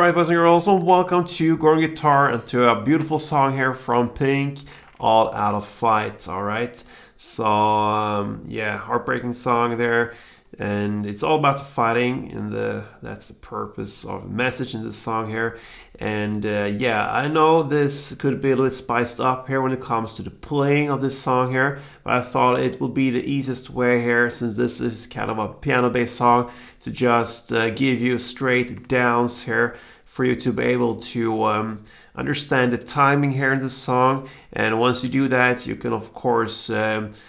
Alright, boys and girls, and welcome to Gordon Guitar and to a beautiful song here from Pink, All Out of Fight. Alright, so yeah, heartbreaking song there, and it's all about the fighting, and that's the purpose of the message in this song here. And yeah, I know this could be a little bit spiced up here when it comes to the playing of this song here, but I thought it would be the easiest way here, since this is kind of a piano-based song, to just give you straight downs here for you to be able to understand the timing here in the song. And once you do that, you can of course develop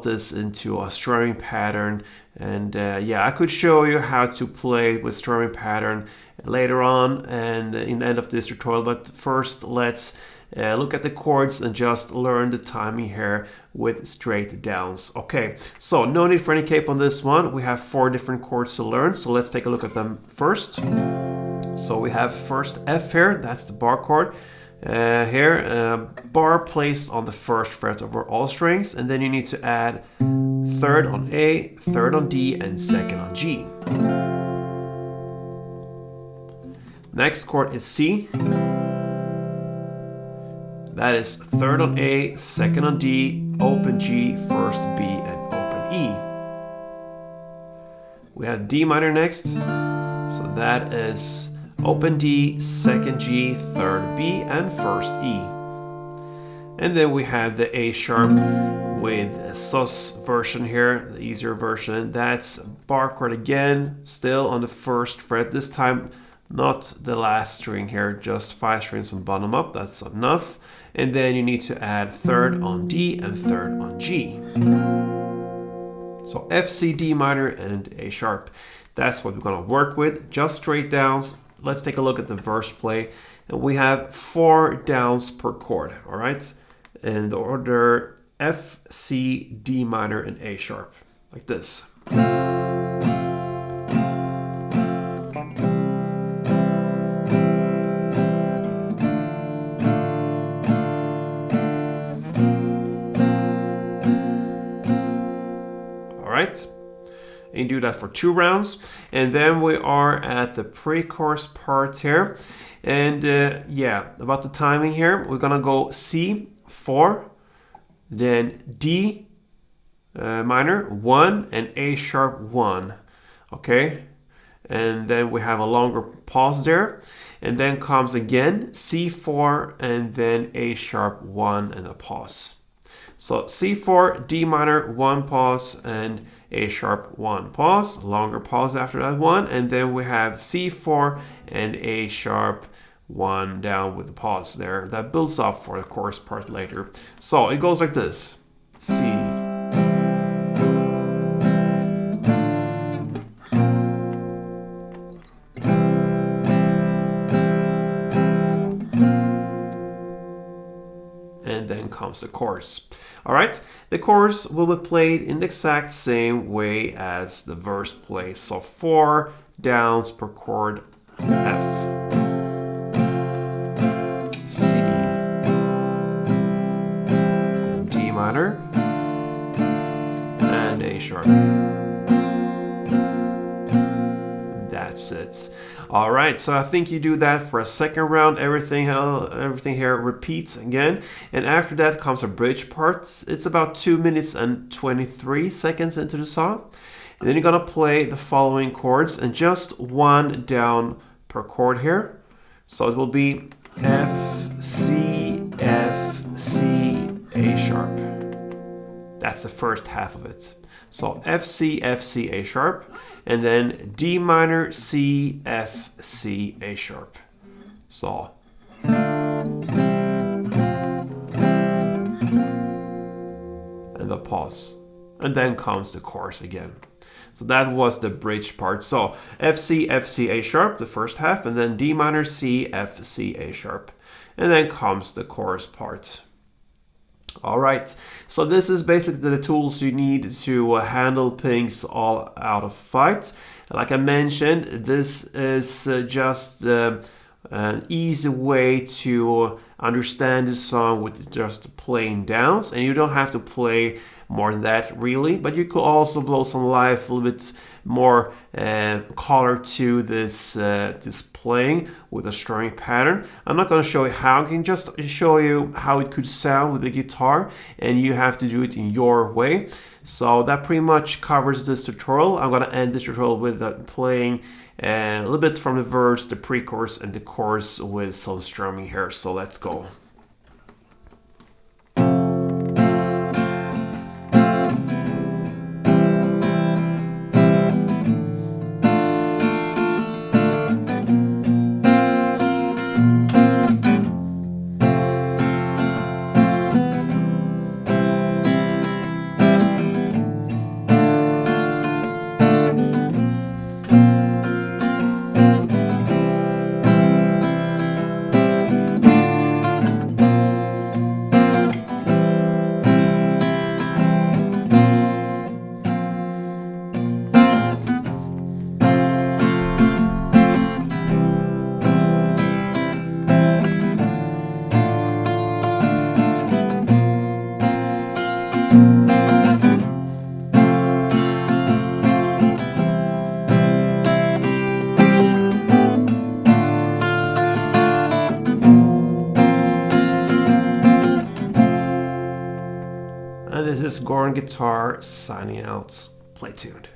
this into a strumming pattern. And yeah, I could show you how to play with strumming pattern later on and in the end of this tutorial, but first let's look at the chords and just learn the timing here with straight downs. Okay, so no need for any cape on this one. We have 4 different chords to learn, so let's take a look at them first. So we have first F here, that's the bar chord. Bar placed on the 1st fret over all strings, and then you need to add 3rd on A, 3rd on D, and 2nd on G. Next chord is C. That is 3rd on A, 2nd on D, open G, 1st B, and open E. We have D minor next, so that is open D, 2nd G, 3rd B, and 1st E. And then we have the A sharp with a sus version here, the easier version. That's bar chord again, still on the 1st fret, this time not the last string here, just 5 strings from bottom up, that's enough. And then you need to add 3rd on D and 3rd on G. So F, C, D minor, and A sharp. That's what we're gonna work with, just straight downs. Let's take a look at the verse play. And we have 4 downs per chord, all right? In the order F, C, D minor, and A sharp, like this. And you do that for 2 rounds, and then we are at the pre-chorus part here. And yeah, about the timing here, we're gonna go C 4, then D minor 1, and A sharp 1. Okay, and then we have a longer pause there, and then comes again C4, and then A sharp 1 and a pause. So C4, D minor 1 pause, and A sharp 1 pause, longer pause after that one, and then we have C4 and A sharp 1 down with the pause there. That builds up for the chorus part later. So it goes like this. C. And then comes the chorus. All right, the chorus will be played in the exact same way as the verse plays. So 4 downs per chord. F, C, D minor, and A sharp. That's it. All right, so I think you do that for a second round. Everything here repeats again, and after that comes a bridge part. It's about 2 minutes and 23 seconds into the song, and then you're gonna play the following chords, and just 1 down per chord here. So it will be F, C, A sharp. That's the first half of it. So F, C, A sharp, and then D minor, C, F, C, A sharp. So. And the pause. And then comes the chorus again. So that was the bridge part. So F, C, A sharp, the first half, and then D minor, C, F, C, A sharp. And then comes the chorus part. All right, so this is basically the tools you need to handle Pink's All Out of Fight. Like I mentioned, this is just an easy way to understand the song with just playing downs, and you don't have to play more than that really, but you could also blow some life, a little bit more color to this this playing with a strumming pattern. I'm not going to show you how, I can just show you how it could sound with the guitar, and you have to do it in your way. So that pretty much covers this tutorial. I'm going to end this tutorial with playing a little bit from the verse, the pre-chorus, and the chorus with some strumming here. So let's go. And this is Gordon Guitar signing out. Play tuned.